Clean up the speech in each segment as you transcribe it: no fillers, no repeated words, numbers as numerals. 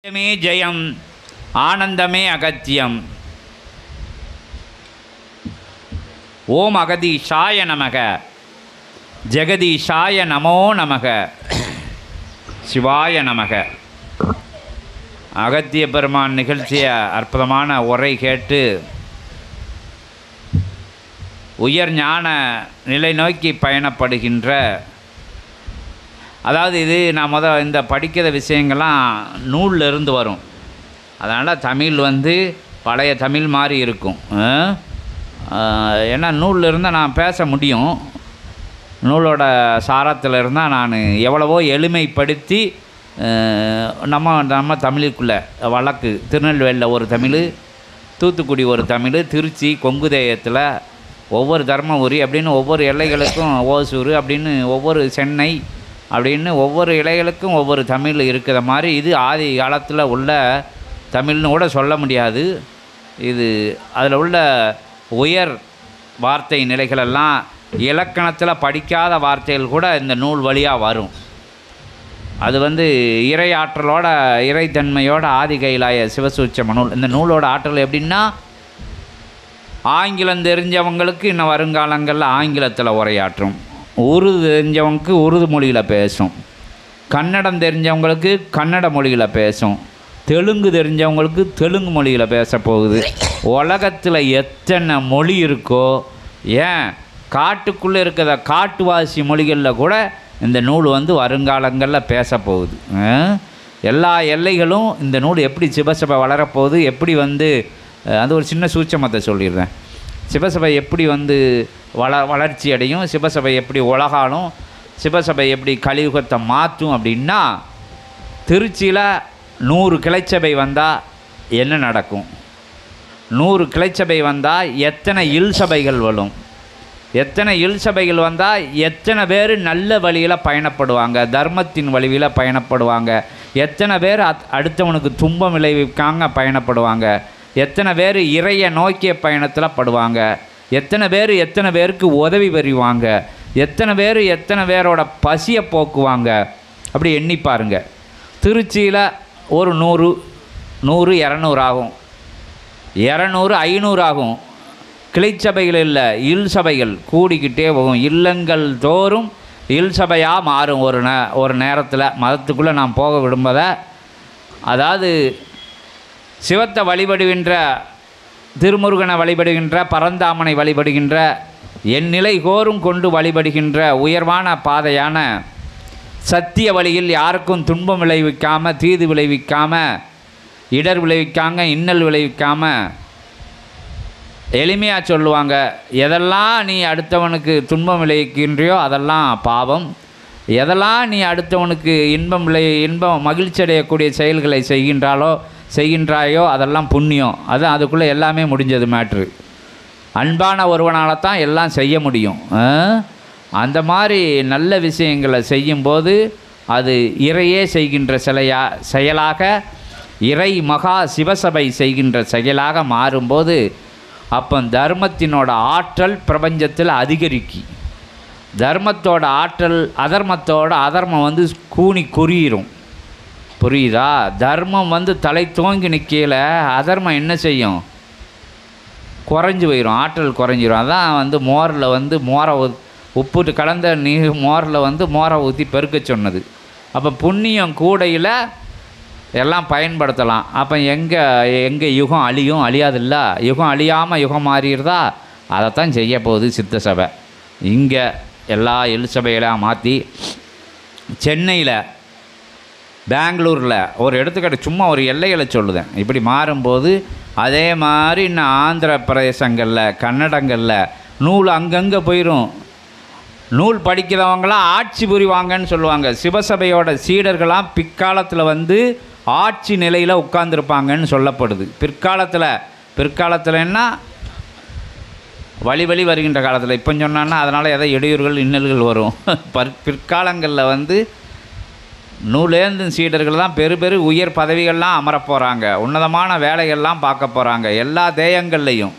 ஜெயம் ஆனந்தமே அகத்தியம். ஓம் அகதீஷாய நமக, ஜெகதீஷாய நமோ நமக, சிவாய நமக. அகத்திய பெருமான் நிகழ்ச்சிய அற்புதமான உரை கேட்டு உயர் ஞான நிலை நோக்கி பயணப்படுகின்ற, அதாவது இது நான் இந்த படிக்கிற விஷயங்கள்லாம் நூலில் இருந்து வரும். அதனால் தமிழ் பழைய தமிழ் மாதிரி இருக்கும். ஏன்னா நூலில் இருந்தால் நான் பேச முடியும். நூலோட சாரத்தில் இருந்தால் நான் எவ்வளவோ எளிமைப்படுத்தி நம்ம தமிழுக்குள்ளே வழக்கு திருநெல்வேலியில் ஒரு தமிழ், தூத்துக்குடி ஒரு தமிழ், திருச்சி கொங்குதேயத்தில் ஒவ்வொரு தர்மபுரி அப்படின்னு ஒவ்வொரு எல்லைகளுக்கும் ஓசூர் அப்படின்னு ஒவ்வொரு சென்னை அப்படின்னு ஒவ்வொரு இலைகளுக்கும் ஒவ்வொரு தமிழ் இருக்கிற மாதிரி இது ஆதி காலத்தில் உள்ள தமிழ்னு கூட சொல்ல முடியாது. இது அதில் உள்ள உயர் வார்த்தை நிலைகளெல்லாம் இலக்கணத்தில் படிக்காத வார்த்தைகள் கூட இந்த நூல் வழியாக வரும். அது இறை ஆற்றலோட இறைத்தன்மையோட ஆதி கைலாய சிவசூட்சம நூல். இந்த நூலோட ஆற்றல் எப்படின்னா, ஆங்கிலம் தெரிஞ்சவங்களுக்கு இன்னும் வருங்காலங்களில் ஆங்கிலத்தில் உரையாற்றும், உருது தெரிஞ்சவங்களுக்கு உருது மொழியில் பேசும், கன்னடம் தெரிஞ்சவங்களுக்கு கன்னட மொழியில் பேசும், தெலுங்கு தெரிஞ்சவங்களுக்கு தெலுங்கு மொழியில் பேச போகுது. உலகத்தில் எத்தனை மொழி இருக்கோ, ஏன் காட்டுக்குள்ளே இருக்கிற காட்டுவாசி மொழிகளில் கூட இந்த நூல் வருங்காலங்களில் பேச போகுது. எல்லா எல்லைகளும் இந்த நூல் எப்படி சிவசபை வளரப்போகுது, எப்படி அது ஒரு சின்ன சூட்சமத்தை சொல்லிடுறேன். சிவசபை எப்படி வளர்ச்சி அடையும், சிவசபை எப்படி உலகாலும், சிவசபை எப்படி கலியுகத்தை மாற்றும் அப்படின்னா, திருச்சியில் 100 கிளைச்சபை வந்தால் என்ன நடக்கும், 100 கிளைச்சபை வந்தால் எத்தனை இல் சபைகள் வரும், எத்தனை இல் சபைகள் வந்தால் எத்தனை பேர் நல்ல வழியில் பயணப்படுவாங்க, தர்மத்தின் வழியில் பயணப்படுவாங்க, எத்தனை பேர் அடுத்தவனுக்கு துன்பம் விளைவிக்காங்க பயணப்படுவாங்க, எத்தனை பேர் இறையை நோக்கிய பயணத்தில் படுவாங்க, எத்தனை பேருக்கு உதவி புரிவாங்க, எத்தனை பேரோட பசியை போக்குவாங்க. அப்படி எண்ணி பாருங்க. திருச்சியில் ஒரு 100 200 ஆகும், 200 500 ஆகும். கிளைச்சபைகள் இல்லை, இல் சபைகள் கூடிக்கிட்டே போகும். இல்லங்கள் தோறும் இல் சபையாக மாறும். ஒரு நேரத்தில் மதத்துக்குள்ளே நாம் போக விடும்பதை, அதாவது சிவத்தை வழிபடுகின்ற, திருமுருகனை வழிபடுகின்ற, பரந்தாமனை வழிபடுகின்ற, என் நிலை கோரும் கொண்டு வழிபடுகின்ற உயர்வான பாதையான சத்திய வழியில் யாருக்கும் துன்பம் விளைவிக்காமல், தீது விளைவிக்காமல், இடர் விளைவிக்காமல், இன்னல் விளைவிக்காமல், எளிமையாக சொல்லுவாங்க, எதெல்லாம் நீ அடுத்தவனுக்கு துன்பம் விளைவிக்கின்றையோ அதெல்லாம் பாவம், எதெல்லாம் நீ அடுத்தவனுக்கு இன்பம் மகிழ்ச்சி அடையக்கூடிய செயல்களை செய்கின்றாயோ அதெல்லாம் புண்ணியம். அதுக்குள்ளே எல்லாமே முடிஞ்சது மேட்ரு. அன்பான ஒருவனால் தான் எல்லாம் செய்ய முடியும். அந்த மாதிரி நல்ல விஷயங்களை செய்யும்போது அது இறையே செய்கின்ற செயலாக, இறை மகா சிவசபை செய்கின்ற செயலாக மாறும்போது அப்போ தர்மத்தினோட ஆற்றல் பிரபஞ்சத்தில் அதிகரிக்கி, தர்மத்தோட ஆற்றல் அதர்மம் கூனி குறியிரும். புரியுதா? தர்மம் தலை தோங்கி நிற்கல, அதர்மம் என்ன செய்யும்? குறைஞ்சி போயிடும், ஆற்றல் குறைஞ்சிரும். அதான் மோரில் மோரை உப்புட்டு கலந்த நீர் மோரில் மோரை ஊற்றி பெருக்க சொன்னது. அப்போ புண்ணியம் கூடையில் எல்லாம் பயன்படுத்தலாம். அப்போ எங்கே யுகம் அழியாதில்ல, யுகம் அழியாமல் யுகம் மாறிடுதா, அதைத்தான் செய்ய போகுது சித்த சபை. இங்கே எல்லா எல் சபையெல்லாம் மாற்றி சென்னையில், பெங்களூரில் ஒரு எடுத்துக்காட்டு சும்மா ஒரு எல்லைகளை சொல்லுதேன். இப்படி மாறும்போது அதே மாதிரி இன்னும் ஆந்திர பிரதேசங்களில், கன்னடங்களில் நூல் அங்கங்கே போயிடும். நூல் படிக்கிறவங்களாம் ஆட்சி புரிவாங்கன்னு சொல்லுவாங்க. சிவசபையோட சீடர்களாம் பிற்காலத்தில் ஆட்சி நிலையில் உட்கார்ந்துருப்பாங்கன்னு சொல்லப்படுது. பிற்காலத்தில்னா வழி வருகின்ற காலத்தில். இப்போ சொன்னான்னா அதனால் எதை இடையூறுகள் இன்னல்கள் வரும். பிற்காலங்களில் நூலேந்து சீடர்கள் தான் பெரு உயர் பதவிகள்லாம் அமரப் போகிறாங்க, உன்னதமான வேலைகள்லாம் பார்க்க போகிறாங்க எல்லா தேயங்கள்லையும்.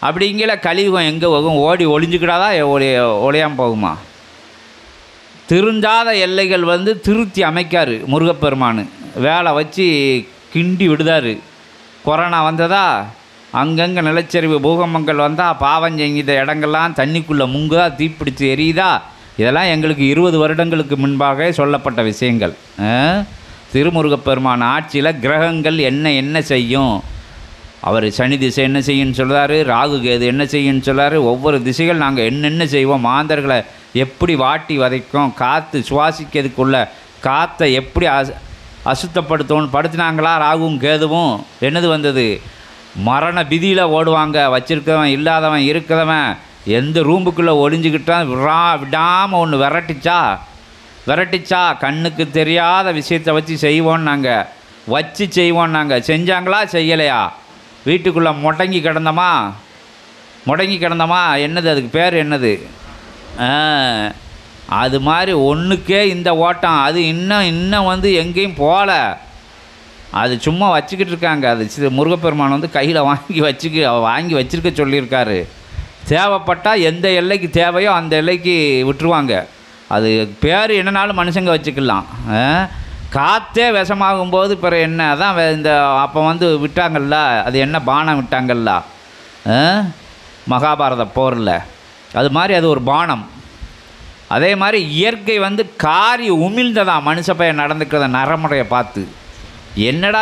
அப்படிங்கிற கலியுகம் எங்கே போகும்? ஓடி ஒளிஞ்சுக்கிட்டாதான் ஒளியாமல் போகுமா? திருந்தாத எல்லைகள் வந்து திருத்தி அமைக்கார் முருகப்பெருமான். வேலை வச்சு கிண்டி விடுதார். கொரோனா வந்ததா, அங்கங்கே நிலச்சரிவு பூகம்பங்கள் வந்தால், பாவம் செஞ்சித இடங்கள்லாம் தண்ணிக்குள்ளே முங்குதா, தீப்பிடிச்சு எரியுதா, இதெல்லாம் எங்களுக்கு 20 வருடங்களுக்கு முன்பாக சொல்லப்பட்ட விஷயங்கள். திருமுருகப்பெருமான் ஆட்சியில் கிரகங்கள் என்ன செய்யும், அவர் சனி திசை என்ன செய்யுன்னு சொல்கிறாரு, ராகு கேது என்ன செய்யுன்னு சொல்கிறாரு, ஒவ்வொரு திசைகள் நாங்கள் என்னென்ன செய்வோம், மாந்தர்களை எப்படி வாட்டி வதைக்கும், காற்று சுவாசிக்கிறதுக்குள்ள காற்றை எப்படி அசுத்தப்படுத்தணும் படுத்தினாங்களா ராகுவும் கேதுவும். என்னது வந்தது, மரண விதியில் ஓடுவாங்க. வச்சிருக்கவன் இல்லாதவன் இருக்கிறவன் எந்த ரூமுக்குள்ளே ஒளிஞ்சிக்கிட்டான் விடாமல் ஒன்று விரட்டிச்சா கண்ணுக்கு தெரியாத விஷயத்தை வச்சு செய்வோம் நாங்கள். செஞ்சாங்களா செய்யலையா, வீட்டுக்குள்ளே முடங்கி கிடந்தோமா, என்னது அதுக்கு பேர் என்னது, அது மாதிரி ஒன்றுக்கே இந்த ஓட்டம். அது இன்னும் வந்து எங்கேயும் போகல, அது சும்மா வச்சுக்கிட்டு இருக்காங்க. அது முருகப்பெருமான் வந்து கையில் வாங்கி வச்சுருக்க சொல்லியிருக்காரு. தேவைப்பட்டால் எந்த எல்லைக்கு தேவையோ அந்த எல்லைக்கு விட்டுருவாங்க. அது பேர் என்னன்னாலும் மனுஷங்க வச்சுக்கலாம். காற்றே விஷமாகும்போது பிறகு என்ன, அதான் இந்த அப்போ வந்து விட்டாங்கள்ல, அது என்ன பானம் விட்டாங்கள்ல மகாபாரத போரில், அது மாதிரி அது ஒரு பானம். அதே மாதிரி இயற்கை வந்து காரி உமிழ்ந்ததான் மனுஷ பையன் நடந்துக்கிறத நரமுறையை பார்த்து. என்னடா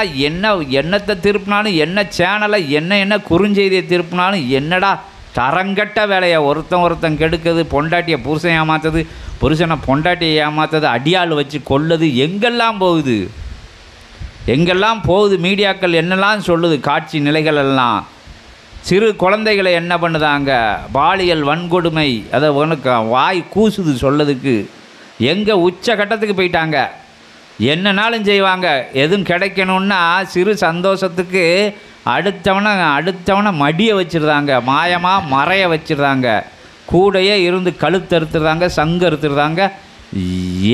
என்னத்தை திருப்பினாலும், என்ன சேனலை என்ன குறுஞ்செய்தியை திருப்பினாலும், என்னடா தரங்கட்ட வேலையை ஒருத்தன் கெடுக்கிறது, பொண்டாட்டியை புருஷன் ஏமாத்துறது, புருஷனை பொண்டாட்டியை ஏமாத்துறது, அடியாள் வச்சு கொல்லுது, எங்கெல்லாம் போகுது மீடியாக்கள் என்னெல்லாம் சொல்லுது, காட்சி நிலைகள் எல்லாம். சிறு குழந்தைகளை என்ன பண்ணுதாங்க, பாலியல் வன்கொடுமை, அதை உனக்கு வாய் கூசுது சொல்லதுக்கு. எங்கே உச்சகட்டத்துக்கு போயிட்டாங்க, என்னன்னாலும் செய்வாங்க. எதுவும் கிடைக்கணுன்னா சிறு சந்தோஷத்துக்கு அடுத்தவனை மடியை வச்சுருந்தாங்க, மாயமாக மறைய வச்சுருந்தாங்க, கூடையே இருந்து கழுத்து அறுத்துருந்தாங்க, சங்கு அறுத்துருந்தாங்க,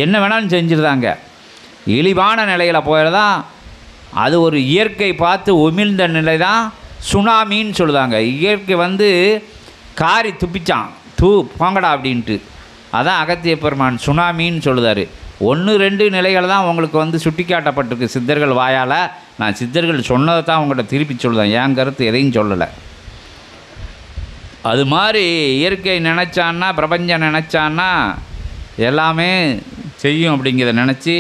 என்ன வேணாலும் செஞ்சுருந்தாங்க. இழிவான நிலையில் போயிடதான். அது ஒரு இயற்கை பார்த்து உமிழ்ந்த நிலை தான் சுனாமின்னு சொல்லுதாங்க. இயற்கை வந்து காரி துப்பிச்சான், போங்கடா அப்படின்ட்டு. அதான் அகத்திய பெருமான் சுனாமின்னு சொல்லுதார். 1-2 நிலைகள் தான் உங்களுக்கு வந்து சுட்டி காட்டப்பட்டிருக்கு சித்தர்கள் வாயால். நான் சித்தர்கள் சொன்னதை தான் உங்கள்கிட்ட திருப்பி சொல்லுதேன், என் கருத்து எதையும் சொல்லலை. அது மாதிரி இயற்கை நினச்சான்னா, பிரபஞ்சம் நினச்சான்னா எல்லாமே செய்யும் அப்படிங்கிறத நினச்சி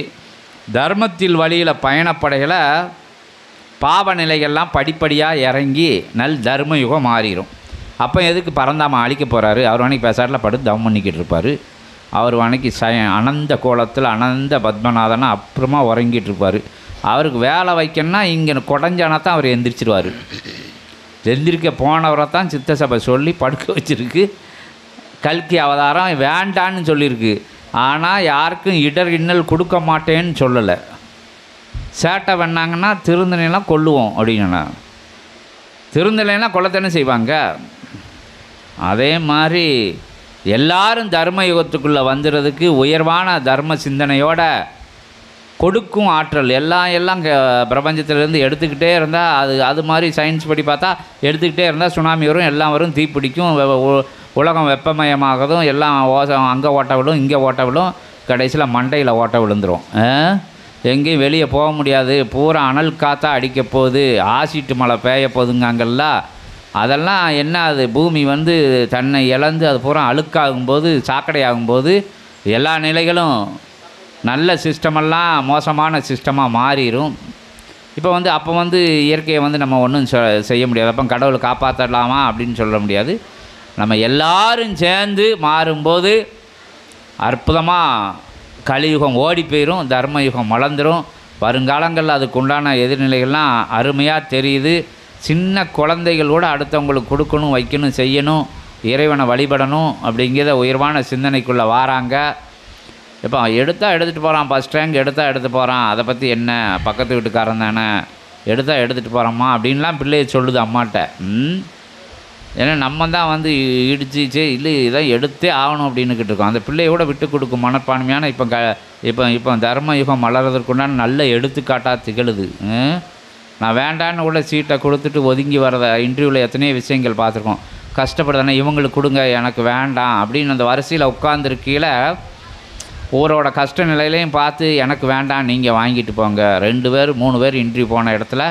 தர்மத்தில் வழியில் பயணப்படைகளை பாவ நிலைகள்லாம் படிப்படியாக இறங்கி தர்ம யுகம் மாறிடும். அப்போ எதுக்கு பரந்தாம அழிக்க போகிறாரு, அவர் அன்றைக்கி பேசாட்டில் படுத்து தவம் பண்ணிக்கிட்டு இருப்பார். அவர் அன்றைக்கி அனந்த கோலத்தில் அனந்த பத்மநாதனை அப்புறமா உறங்கிட்டு இருப்பார். அவருக்கு வேலை வைக்கணும்னா இங்கே குடஞ்சானா தான் அவர் எந்திரிச்சிருவார். எந்திரிக்க போனவரை தான் சித்த சபை சொல்லி படுக்க வச்சுருக்கு. கல்கி அவதாரம் வேண்டான்னு சொல்லியிருக்கு. ஆனால் யாருக்கும் இடர் இன்னல் கொடுக்க மாட்டேன்னு சொல்லலை. சேட்டை வேணாங்கன்னா திருந்தலாம் கொல்லுவோம் அப்படின்னா, திருந்தலைன்னா கொல்லத்தானே செய்வாங்க. அதே மாதிரி எல்லாரும் தர்ம யுகத்துக்குள்ளே வந்துடுறதுக்கு உயர்வான தர்ம சிந்தனையோட கொடுக்கும் ஆற்றல் எல்லாம் பிரபஞ்சத்திலேருந்து எடுத்துக்கிட்டே இருந்தால் அது மாதிரி சயின்ஸ் படி பார்த்தா எடுத்துக்கிட்டே இருந்தால் சுனாமி வரும், எல்லாம் வரும், தீப்பிடிக்கும், உலகம் வெப்பமயமாகதும், எல்லாம் அங்கே ஓட்ட விடும், இங்கே ஓட்ட விடும், கடைசியில் மண்டையில் ஓட்ட விழுந்துடும். எங்கேயும் வெளியே போக முடியாது, பூரா அனல் காற்றா அடிக்க போகுது, ஆசிட்டு மழை பெய்ய போகுதுங்கல்ல. அதெல்லாம் என்ன, அது பூமி வந்து தன்னை இழந்து அது பூரா அழுக்காகும்போது, சாக்கடை ஆகும்போது எல்லா நிலைகளும் நல்ல சிஸ்டமெல்லாம் மோசமான சிஸ்டமாக மாறிடும். அப்போ வந்து இயற்கையை வந்து நம்ம ஒன்றும் செய்ய முடியாது. அப்போ கடவுளை காப்பாற்றலாமா அப்படின்னு சொல்ல முடியாது. நம்ம எல்லாரும் சேர்ந்து மாறும்போது அற்புதமாக கலியுகம் ஓடி போயிடும், தர்மயுகம் வளர்ந்துடும். வருங்காலங்களில் அதுக்கு உண்டான எதிர்நிலைகள்லாம் அருமையாக தெரியுது. சின்ன குழந்தைகளோடு அடுத்தவங்களுக்கு கொடுக்கணும், வைக்கணும், செய்யணும், இறைவனை வழிபடணும் அப்படிங்கிறத உயர்வான சிந்தனைக்குள்ளே வாராங்க. இப்போ எடுத்துகிட்டு போகிறான், ஃபஸ்ட் ரேங்க் எடுத்து போகிறான், அதை பற்றி என்ன, பக்கத்து வீட்டுக்காரன் தானே, எடுத்துகிட்டு போகிறோம்மா அப்படின்லாம் பிள்ளையை சொல்லுது அம்மாட்ட. ஏன்னா நம்ம தான் வந்து இடிச்சிச்சு இல்லை இதான் எடுத்தே ஆகணும் அப்படின்னுக்கிட்டு இருக்கோம். அந்த பிள்ளையோட விட்டு கொடுக்கும் மனப்பான்மையான இப்போ தர்ம யுகம் வளர்கிறதுக்குண்டான நல்ல எடுத்துக்காட்டாக திகழுது. நான் வேண்டான்னு கூட சீட்டை கொடுத்துட்டு ஒதுங்கி வரத இன்டர்வியூவில் எத்தனையோ விஷயங்கள் பார்த்துருக்கோம். கஷ்டப்படுதானே, இவங்களுக்கு கொடுங்க எனக்கு வேண்டாம் அப்படின்னு அந்த வரிசையில் உட்காந்துருக்கையில் ஒவ்வொருவோட கஷ்ட நிலையிலையும் பார்த்து எனக்கு வேண்டாம் நீங்கள் வாங்கிட்டு போங்க, 2 பேர் 3 பேர் இன்டர்வியூ போன இடத்துல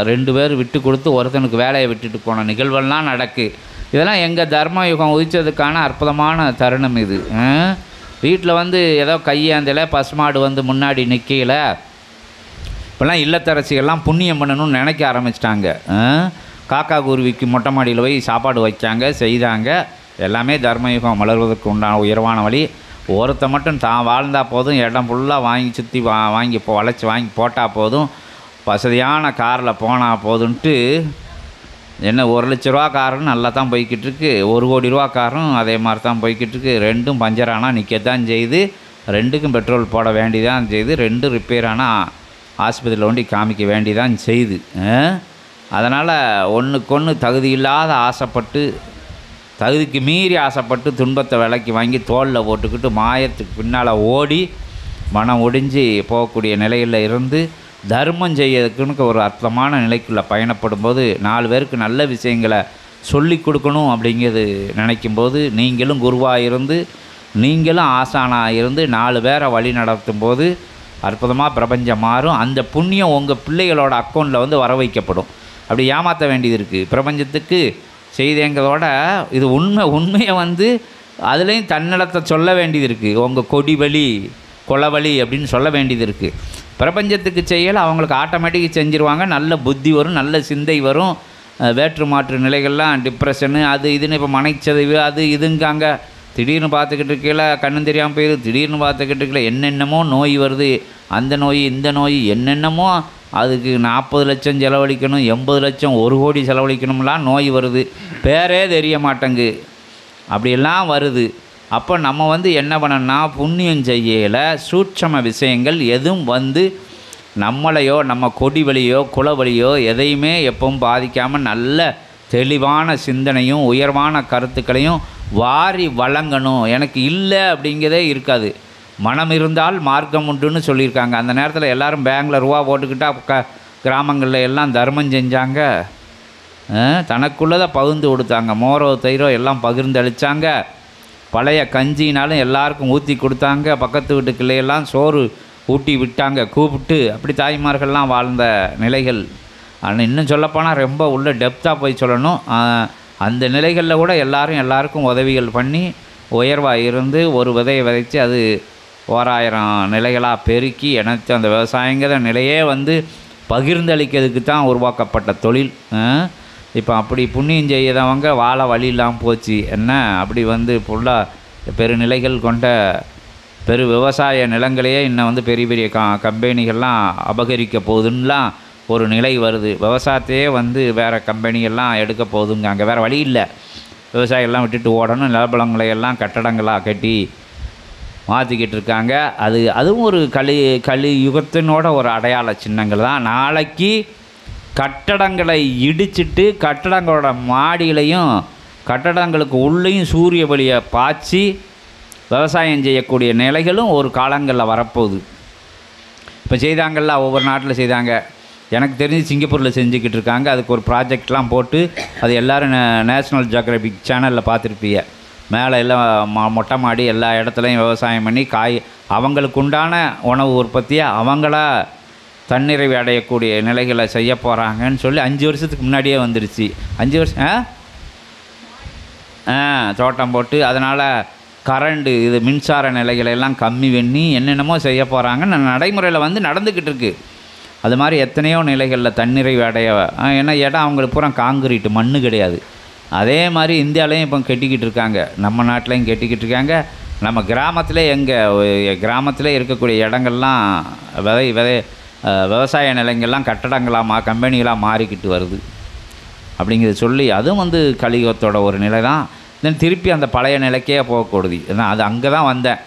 2 பேர் விட்டு கொடுத்து ஒருத்தனுக்கு வேலையை விட்டுட்டு போன நிகழ்வெல்லாம் நடக்கு. இதெல்லாம் எங்கள் தர்ம யுகம் உதித்ததுக்கான அற்புதமான தருணம் இது. வீட்டில் வந்து ஏதோ கையாந்தில் பசுமாடு வந்து முன்னாடி நிற்கையில் இப்போல்லாம் இல்லத்தரசிகள்லாம் புண்ணியம் பண்ணணும்னு நினைக்க ஆரம்பிச்சிட்டாங்க. காக்கா குருவிக்கு மொட்டை மாடியில் போய் சாப்பாடு வைச்சாங்க, செய்தாங்க. எல்லாமே தர்மயுகம் மலர்வதற்கு உண்டான உயர்வான வழி. ஒருத்த மட்டும் தான் வாழ்ந்தால் போதும், இடம் ஃபுல்லாக வாங்கி சுற்றி வாங்கி வளைச்சி வாங்கி போட்டால் போதும், வசதியான காரில் போனால் போதுன்ட்டு என்ன 1 லட்ச ரூபா காரும் நல்லா தான் போய்கிட்டு இருக்கு, 1 கோடி ரூபா காரும் அதே மாதிரி தான் போய்கிட்டு இருக்கு. 2ம் பஞ்சர் ஆனால் நிற்கத்தான் செய்யுது, 2க்கும் பெட்ரோல் போட வேண்டிதான் செய்யுது, 2 ரிப்பேர் ஆனால் ஆஸ்பத்திரியில் ஒண்டி காமிக்க வேண்டிதான் செய்யுது. அதனால் ஒன்றுக்கொன்று தகுதி இல்லாத ஆசைப்பட்டு, தகுதிக்கு மீறி ஆசைப்பட்டு துன்பத்தை விலைக்கு வாங்கி தோளில் போட்டுக்கிட்டு மாயத்துக்கு பின்னால் ஓடி மனம் ஒடிஞ்சு போகக்கூடிய நிலையில் இருந்து தர்மம் செய்யறதுக்குன்னு ஒரு அற்புதமான நிலைக்குள்ளே பயணப்படும் போது 4 பேருக்கு நல்ல விஷயங்களை சொல்லி கொடுக்கணும் அப்படிங்கிறது நினைக்கும்போது, நீங்களும் குருவாக இருந்து நீங்களும் ஆசானாக இருந்து 4 பேரை வழி நடத்தும் போது அற்புதமாக பிரபஞ்சம் மாறும். அந்த புண்ணியம் உங்கள் பிள்ளைகளோட அக்கௌண்ட்டில் வந்து வர வைக்கப்படும். அப்படி ஏமாற்ற வேண்டியது இருக்குது. பிரபஞ்சத்துக்கு செய்தேங்கிறதோட இது உண்மையை வந்து அதுலேயும் தன்னலத்தை சொல்ல வேண்டியது இருக்குது. உங்கள் கொடி வழி கொலவழி அப்படின்னு சொல்ல வேண்டியது இருக்குது. பிரபஞ்சத்துக்கு செய்யலை, அவங்களுக்கு ஆட்டோமேட்டிக்காக செஞ்சுருவாங்க. நல்ல புத்தி வரும், நல்ல சிந்தை வரும். வேற்று மாற்று நிலைகள்லாம் டிப்ரெஷனு அது இதுன்னு இப்போ மனைச்சதவு அது இதுங்காங்க. திடீர்னு பார்த்துக்கிட்டு இருக்கையில் கண்ணு தெரியாமல் போயிடுது, திடீர்னு பார்த்துக்கிட்டு இருக்கையில் என்னென்னமோ நோய் வருது, அந்த நோய் இந்த நோய் என்னென்னமோ, அதுக்கு 40 லட்சம் செலவழிக்கணும், 80 லட்சம் 1 கோடி செலவழிக்கணும்லாம் நோய் வருது, பேரே தெரிய மாட்டேங்கு, அப்படியெல்லாம் வருது. அப்போ நம்ம வந்து என்ன பண்ணணும்னா புண்ணியம் செய்யலை சூட்சம விஷயங்கள் எதுவும் வந்து நம்மளையோ நம்ம கொடி வழியோ குலவழியோ எதையுமே எப்பவும் பாதிக்காமல் நல்ல தெளிவான சிந்தனையும் உயர்வான கருத்துக்களையும் வாரி வழங்கணும். எனக்கு இல்லை அப்படிங்கிறதே இருக்காது. மனம் இருந்தால் மார்க்கம் உண்டுன்னு சொல்லியிருக்காங்க. அந்த நேரத்தில் எல்லோரும் பேங்கில் ரூபா போட்டுக்கிட்டா கிராமங்களில் எல்லாம் தர்மம் செஞ்சாங்க, தனக்குள்ளதை பகிர்ந்து கொடுத்தாங்க, மோரோ தயிரோ எல்லாம் பகிர்ந்து அளித்தாங்க. பழைய கஞ்சினாலும் எல்லாருக்கும் ஊற்றி கொடுத்தாங்க. பக்கத்து வீட்டு கிளையெல்லாம் சோறு ஊட்டி விட்டாங்க கூப்பிட்டு. அப்படி தாய்மார்கள்லாம் வாழ்ந்த நிலைகள். ஆனால் இன்னும் சொல்லப்போனால் ரொம்ப உள்ள டெப்த்தாக போய் சொல்லணும். அந்த நிலைகளில் கூட எல்லாருக்கும் உதவிகள் பண்ணி உயர்வாக இருந்து ஒரு விதையை விதைச்சி அது 1000 நிலைகளாக பெருக்கி இணைத்து அந்த விவசாயங்கிற நிலையே வந்து பகிர்ந்தளிக்கிறதுக்கு தான் உருவாக்கப்பட்ட தொழில். இப்போ அப்படி புண்ணியம் செய்யறவங்க வாழ வழி இல்லாமல் போச்சு. என்ன அப்படி வந்து ஃபுல்லாக பெருநிலைகள் கொண்ட பெரு விவசாய நிலங்களையே இன்னும் வந்து பெரிய பெரிய கம்பெனிகள்லாம் அபகரிக்க போகுதுன்னெலாம் ஒரு நிலை வருது. விவசாயத்தையே வந்து வேறு கம்பெனிகள்லாம் எடுக்க போகுதுங்க. அங்கே வேறு வழி இல்லை, விவசாயெல்லாம் விட்டுட்டு ஓடணும். நிலப்பலங்களை எல்லாம் கட்டடங்களாக கட்டி மாற்றிக்கிட்டு இருக்காங்க. அதுவும் ஒரு கலி யுகத்தினோட ஒரு அடையாள சின்னங்கள் தான். நாளைக்கு கட்டடங்களை இடிச்சிட்டு கட்டடங்களோட மாடியிலையும் கட்டடங்களுக்கு உள்ளேயும் சூரிய ஒளியை பாய்ச்சி விவசாயம் செய்யக்கூடிய நிலைகளும் ஒரு காலங்களில் வரப்போகுது. இப்போ செய்தாங்கள்ல, ஒவ்வொரு நாட்டில் செய்தாங்க. எனக்கு தெரிஞ்சு சிங்கப்பூரில் செஞ்சுக்கிட்டு இருக்காங்க. அதுக்கு ஒரு ப்ராஜெக்ட்லாம் போட்டு அது எல்லோரும் நேஷ்னல் ஜியோகிராஃபிக் சேனலில் பார்த்துருப்பீங்க. மேலே எல்லாம் மொட்டை மாடி எல்லா இடத்துலையும் விவசாயம் பண்ணி அவங்களுக்கு உண்டான உணவு உற்பத்தியை அவங்களா தன்னிறைவு அடையக்கூடிய நிலைகளை செய்ய போகிறாங்கன்னு சொல்லி 5 வருஷத்துக்கு முன்னாடியே வந்துடுச்சு. 5 வருஷம் தோட்டம் போட்டு அதனால் கரண்டு இது மின்சார நிலைகளெல்லாம் கம்மி பண்ணி என்னென்னமோ செய்ய போகிறாங்கன்னு நடைமுறையில் வந்து நடந்துக்கிட்டு இருக்குது. அது மாதிரி எத்தனையோ நிலைகளில் தன்னிறைவு அடைய. ஏன்னா இடம் அவங்களுக்கு பூரா காங்கிரீட்டு மண்ணு கிடையாது. அதே மாதிரி இந்தியாவிலையும் இப்போ கெட்டிக்கிட்டு இருக்காங்க, நம்ம நாட்டிலையும் கெட்டிக்கிட்டு இருக்காங்க. நம்ம கிராமத்தில் இருக்கக்கூடிய இடங்கள்லாம் விவசாய நிலங்கள்லாம் கட்டடங்களாக கம்பெனிகளாக மாறிக்கிட்டு வருது அப்படிங்கிறத சொல்லி அதுவும் வந்து கலியுகத்தோட ஒரு நிலை தான். தென் திருப்பி அந்த பழைய நிலைக்கே போகக்கூடாது. ஏன்னா அது அங்கே தான் வந்தேன்.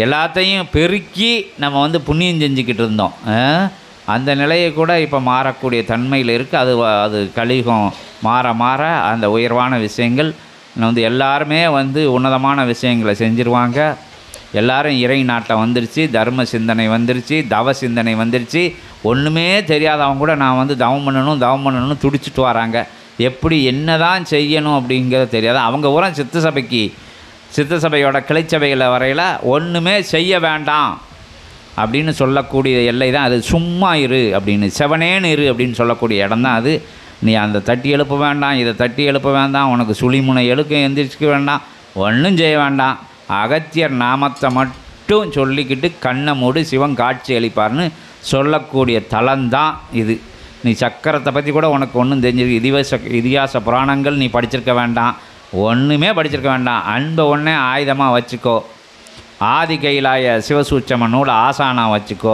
எல்லாத்தையும் பெருக்கி நம்ம வந்து புண்ணியம் செஞ்சுக்கிட்டு இருந்தோம். அந்த நிலையை கூட இப்போ மாறக்கூடிய தன்மையில் இருக்குது. அது கலியுகம் மாற அந்த உயர்வான விஷயங்கள் வந்து எல்லாருமே வந்து உன்னதமான விஷயங்களை செஞ்சுருவாங்க. எல்லாரும் இறை நாட்டம் வந்துருச்சு, தர்ம சிந்தனை வந்துருச்சு, தவ சிந்தனை வந்துருச்சு. ஒன்றுமே தெரியாதவங்க கூட நான் வந்து தவம் பண்ணணும்னு துடிச்சிட்டு வராங்க. எப்படி என்ன தான் செய்யணும் அப்படிங்கிறது தெரியாது. அவங்க பூரா சித்த சபைக்கு சித்த சபையோட கிளைச்சபையில் வரையில் ஒன்றுமே செய்ய வேண்டாம் அப்படின்னு சொல்லக்கூடிய எல்லை தான் அது. சும்மா இரு அப்படின்னு, செவனேன்னு இரு அப்படின்னு சொல்லக்கூடிய இடம் தான் அது. நீ அந்த தட்டி எழுப்ப வேண்டாம், இதை தட்டி எழுப்ப வேண்டாம், உனக்கு சுழிமுனை எழுக்க எந்திரிச்சிக்க வேண்டாம், ஒன்றும் செய்ய வேண்டாம். அகத்தியர் நாமத்தை மட்டும் சொல்லிக்கிட்டு கண்ணை மூடி சிவன் காட்சி அளிப்பார்னு சொல்லக்கூடிய தலம்தான் இது. நீ சக்கரத்தை பற்றி கூட உனக்கு ஒன்றும் தெரிஞ்சிருக்கு, இதிகாச புராணங்கள் நீ படிச்சிருக்க வேண்டாம், ஒன்றுமே படிச்சிருக்க வேண்டாம். அன்பை ஒன்றே ஆயுதமாக வச்சுக்கோ, ஆதி கைலாய சிவசூட்சம நூலை ஆசானாக வச்சுக்கோ,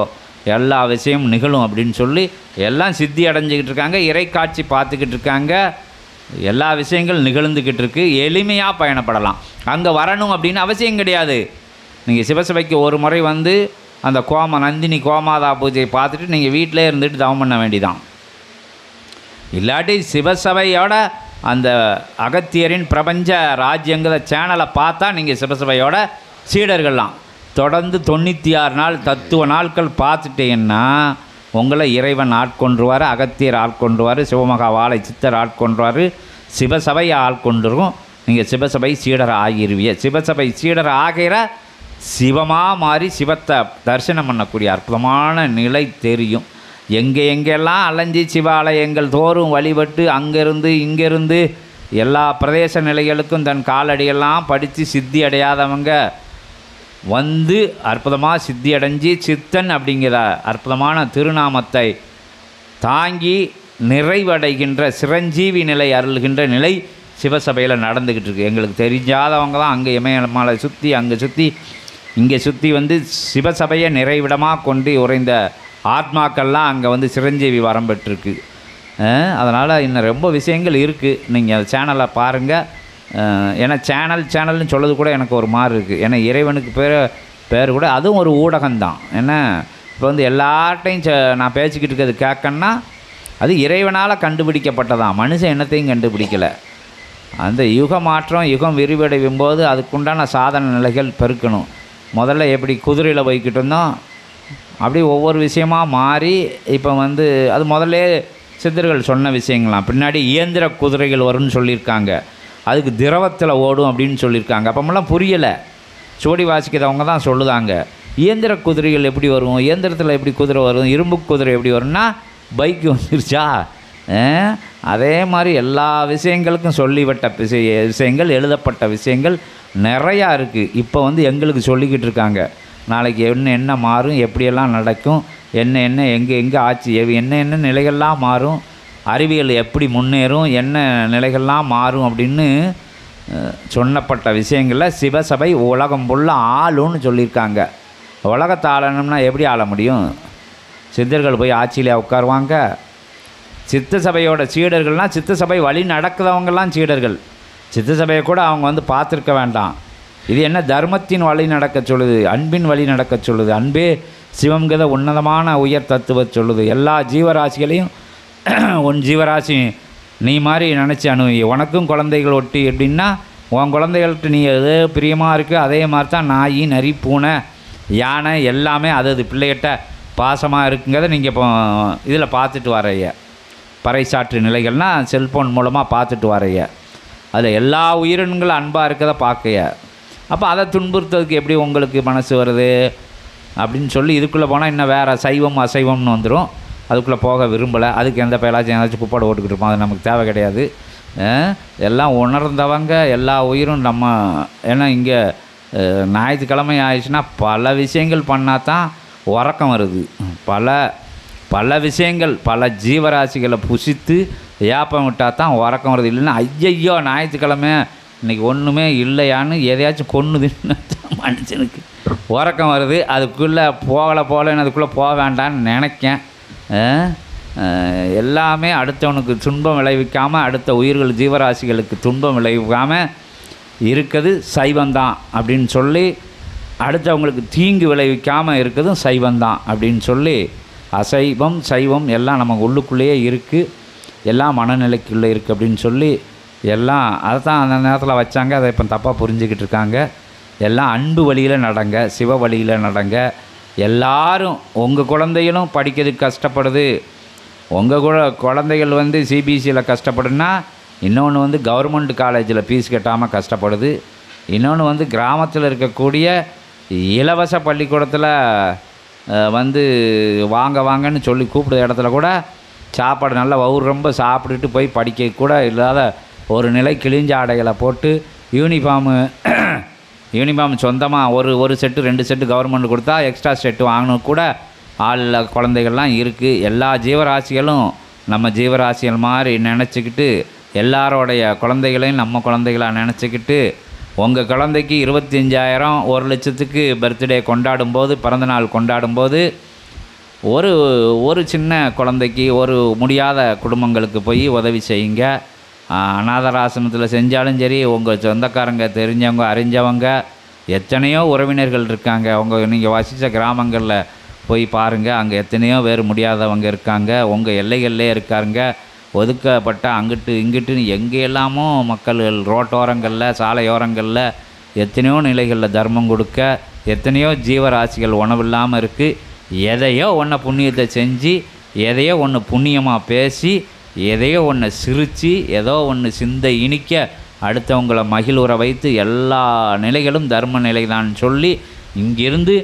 எல்லா விஷயமும் நிகழும் அப்படின்னு சொல்லி எல்லாம் சித்தி அடைஞ்சிக்கிட்டு இருக்காங்க. இறைக்காட்சி பார்த்துக்கிட்டு இருக்காங்க. எல்லா விஷயங்கள் நிகழ்ந்துக்கிட்டு இருக்குது. எளிமையாக பயணப்படலாம். அங்கே வரணும் அப்படின்னு அவசியம் கிடையாது. நீங்கள் சிவசபைக்கு ஒரு முறை வந்து அந்த நந்தினி கோமாதா பூஜையை பார்த்துட்டு நீங்கள் வீட்டிலே இருந்துட்டு தவம் பண்ண வேண்டிதான். இல்லாட்டி சிவசபையோட அந்த அகத்தியரின் பிரபஞ்ச ராஜ்யங்கிற சேனலை பார்த்தா நீங்கள் சிவசபையோட சீடர்கள்லாம் தொடர்ந்து 96 நாள் தத்துவ நாட்கள் பார்த்துட்டீங்கன்னா உங்களை இறைவன் ஆட்கொண்டுருவார், அகத்தியர் ஆட்கொண்டுருவார், சிவமகா வாழை சித்தர் ஆட்கொண்டுருவார், சிவசபை ஆட்கொண்டுரும். நீங்கள் சிவசபை சீடர் ஆகிருவிய. சிவசபை சீடர் ஆகிற சிவமாக மாறி சிவத்தை தரிசனம் பண்ணக்கூடிய அற்புதமான நிலை தெரியும். எங்கெல்லாம் அலைஞ்சி சிவாலயங்கள் தோறும் வழிபட்டு அங்கேருந்து இங்கேருந்து எல்லா பிரதேச நிலைகளுக்கும் தன் காலடியெல்லாம் படித்து சித்தி அடையாதவங்க வந்து அற்புதமாக சித்தி அடைஞ்சி சித்தன் அப்படிங்கிற அற்புதமான திருநாமத்தை தாங்கி நிறைவடைகின்ற சிரஞ்சீவி நிலை அருள்கின்ற நிலை சிவசபையில் நடந்துக்கிட்டு இருக்குது. எங்களுக்கு தெரிஞ்சாதவங்க தான் அங்கே இமயமலை சுற்றி அங்கே சுற்றி இங்கே சுற்றி வந்து சிவசபையை நிறைவிடமாக கொண்டு உறைந்த ஆத்மாக்கள்லாம் அங்கே வந்து சிரஞ்சீவி வரம் பெற்றிருக்கு. அதனால் இன்னும் ரொம்ப விஷயங்கள் இருக்குது. நீங்கள் சேனலை பாருங்கள். ஏன்னா சேனல்னு சொல்கிறது கூட எனக்கு ஒரு மாதிரி இருக்குது. ஏன்னா இறைவனுக்கு பேர் கூட அதுவும் ஒரு ஊடகம்தான். ஏன்னா இப்போ வந்து எல்லார்ட்டையும் நான் பேசிக்கிட்டு இருக்கிறது கேட்கணுன்னா அது இறைவனால் கண்டுபிடிக்கப்பட்டதான். மனுஷன் என்னத்தையும் கண்டுபிடிக்கலை. அந்த யுக மாற்றம் யுகம் விரிவடையும் போது அதுக்குண்டான சாதன நிலைகள் பெருக்கணும். முதல்ல எப்படி குதிரையில் போய்கிட்டு இருந்தோம், அப்படி ஒவ்வொரு விஷயமாக மாறி இப்போ வந்து அது முதல்ல சித்தர்கள் சொன்ன விஷயங்களாம். பின்னாடி இயந்திர குதிரைகள் வரும்னு சொல்லியிருக்காங்க. அதுக்கு திரவத்தில் ஓடும் அப்படின்னு சொல்லியிருக்காங்க. அப்போமெல்லாம் புரியலை. சோடி வாசிக்கிறவங்க தான் சொல்லுதாங்க, இயந்திர குதிரைகள் எப்படி வரும், இயந்திரத்தில் எப்படி குதிரை வரும், இரும்பு குதிரை எப்படி வரும்னா பைக்கு வந்துருச்சா? அதே மாதிரி எல்லா விஷயங்களுக்கும் சொல்லிவிட்ட விஷயங்கள் எழுதப்பட்ட விஷயங்கள் நிறையா இருக்குது. இப்போ வந்து எங்களுக்கு சொல்லிக்கிட்டு இருக்காங்க. நாளைக்கு என்ன மாறும், எப்படியெல்லாம் நடக்கும், என்ன எங்கே ஆட்சி, என்ன நிலைகள்லாம் மாறும், அறிவியல் எப்படி முன்னேறும், என்ன நிலைகள்லாம் மாறும் அப்படின்னு சொன்னப்பட்ட விஷயங்களில் சிவசபை உலகம் ஃபுல்லாக ஆளுன்னு சொல்லியிருக்காங்க. உலகத்தை ஆளணும்னா எப்படி ஆள முடியும்? சித்தர்கள் போய் ஆட்சியில் உட்காருவாங்க. சித்த சபையோட சீடர்கள்னால் சித்த சபை வழி நடக்கிறவங்கெல்லாம் சீடர்கள். சித்த சபையை கூட அவங்க வந்து பார்த்துருக்க வேண்டாம். இது என்ன தர்மத்தின் வழி நடக்க சொல்லுது, அன்பின் வழி நடக்க சொல்லுது. அன்பே சிவம்கிற உன்னதமான உயர் தத்துவ சொல்லுது. எல்லா ஜீவராசிகளையும் உன் ஜீவராசி நீ மாதிரி நினச்சி அணுவி. உனக்கும் குழந்தைகள் ஒட்டி எப்படின்னா உன் குழந்தைகள்கிட்ட நீ எது பிரியமாக இருக்குது அதே மாதிரி தான் நாய் நரி பூனை யானை எல்லாமே அது பிள்ளைகிட்ட பாசமாக இருக்குங்கிறத நீங்கள் இப்போ இதில் பார்த்துட்டு வரைய பறைசாற்று நிலைகள்னால் செல்ஃபோன் மூலமாக பார்த்துட்டு வரைய அதில் எல்லா உயிரினங்களும் அன்பாக இருக்கதை பார்க்கைய. அப்போ அதை துன்புறுத்துறதுக்கு எப்படி உங்களுக்கு மனசு வருது அப்படின்னு சொல்லி இதுக்குள்ளே போனால் இன்னும் வேறு சைவம் அசைவம்னு வந்துடும். அதுக்குள்ளே போக விரும்பலை. அதுக்கு எந்த பேலாச்சும் ஏதாச்சும் குப்பாடு ஓட்டுக்கிட்டு இருப்போம், அது நமக்கு தேவை கிடையாது. எல்லாம் உணர்ந்தவங்க எல்லா உயிரும் நம்ம. ஏன்னா இங்கே ஞாயிற்றுக்கிழமை ஆயிடுச்சுன்னா பல விஷயங்கள் பண்ணால் தான் உறக்கம் வருது. பல விஷயங்கள் பல ஜீவராசிகளை புசித்து ஏப்பம் விட்டால் தான் உறக்கம் வருது. இல்லைன்னா ஐயையோ ஞாயிற்றுக்கிழமை இன்றைக்கி ஒன்றுமே இல்லையான்னு எதையாச்சும் கொன்னுதுன்னு மனுஷனுக்கு உறக்கம் வருது. அதுக்குள்ளே போகலைன்னு அதுக்குள்ளே போக வேண்டான்னு நினைக்கேன். எல்லாமே அடுத்தவனுக்கு துன்பம் விளைவிக்காமல் அடுத்த உயிர்கள் ஜீவராசிகளுக்கு துன்பம் விளைவிக்காமல் இருக்குது சைவந்தான் அப்படின்னு சொல்லி அடுத்தவங்களுக்கு தீங்கு விளைவிக்காமல் இருக்கிறதும் சைவந்தான் அப்படின்னு சொல்லி அசைவம் சைவம் எல்லாம் நமக்கு உள்ளுக்குள்ளேயே இருக்குது, எல்லாம் மனநிலைக்குள்ளே இருக்குது அப்படின்னு சொல்லி எல்லாம் அதை தான் அந்த நேரத்தில் வச்சாங்க. அதை இப்போ தப்பாக புரிஞ்சுக்கிட்டு இருக்காங்க. எல்லாம் அன்பு வழியில் நடங்க, சிவ வழியில் நடங்க. எல்லாரும் உங்கள் குழந்தைகளும் படிக்கிறதுக்கு கஷ்டப்படுது, உங்கள் குழந்தைகள் வந்து சிபிஎஸ்சியில் கஷ்டப்படுன்னா இன்னொன்று வந்து கவர்மெண்ட் காலேஜில் ஃபீஸ் கட்டாமல் கஷ்டப்படுது. இன்னொன்று வந்து கிராமத்தில் இருக்கக்கூடிய இலவச பள்ளிக்கூடத்தில் வந்து வாங்க வாங்கன்னு சொல்லி கூப்பிடுற இடத்துல கூட சாப்பாடு நல்லா வவுறு ரொம்ப சாப்பிட்டுட்டு போய் படிக்க கூட இல்லாத ஒரு நிலை கிழிஞ்ச ஆடைகளை போட்டு யூனிஃபார்ம் சொந்தமாக ஒரு செட்டு 2 செட்டு கவர்மெண்ட் கொடுத்தா எக்ஸ்ட்ரா செட்டு வாங்கணும் கூட ஆள் குழந்தைகள்லாம் இருக்குது. எல்லா ஜீவராசிகளும் நம்ம ஜீவராசிகள் மாதிரி நினச்சிக்கிட்டு எல்லாரோடைய குழந்தைகளையும் நம்ம குழந்தைகளாக நினச்சிக்கிட்டு உங்கள் குழந்தைக்கு 25,000 1 லட்சத்துக்கு பர்த்டே கொண்டாடும்போது பிறந்தநாள் கொண்டாடும்போது ஒரு சின்ன குழந்தைக்கு ஒரு முடியாத குடும்பங்களுக்கு போய் உதவி செய்யுங்க. அநாதராசிரமத்தில் செஞ்சாலும் சரி, உங்கள் சொந்தக்காரங்க தெரிஞ்சவங்க அறிஞ்சவங்க எத்தனையோ உறவினர்கள் இருக்காங்க. நீங்கள் வசித்த கிராமங்களில் போய் பாருங்கள், அங்கே எத்தனையோ பேர் முடியாதவங்க இருக்காங்க. உங்கள் எல்லைகள்லே இருக்காருங்க. ஒதுக்கப்பட்ட அங்கிட்டு இங்கிட்டுன்னு எங்கே எல்லாமோ மக்கள்கள் ரோட்டோரங்களில் சாலையோரங்களில் எத்தனையோ நிலைகளில் தர்மம் கொடுக்க எத்தனையோ ஜீவராசிகள் உணவில்லாமல் இருக்குது. எதையோ ஒன்று புண்ணியத்தை செஞ்சு எதையோ ஒன்று புண்ணியமாக பேசி எதையோ ஒன்று சிரித்து ஏதோ ஒன்று சிந்தை இனிக்க அடுத்தவங்களை மகிழ்வுற வைத்து எல்லா நிலைகளும் தர்ம நிலை தான் சொல்லி இங்கேருந்து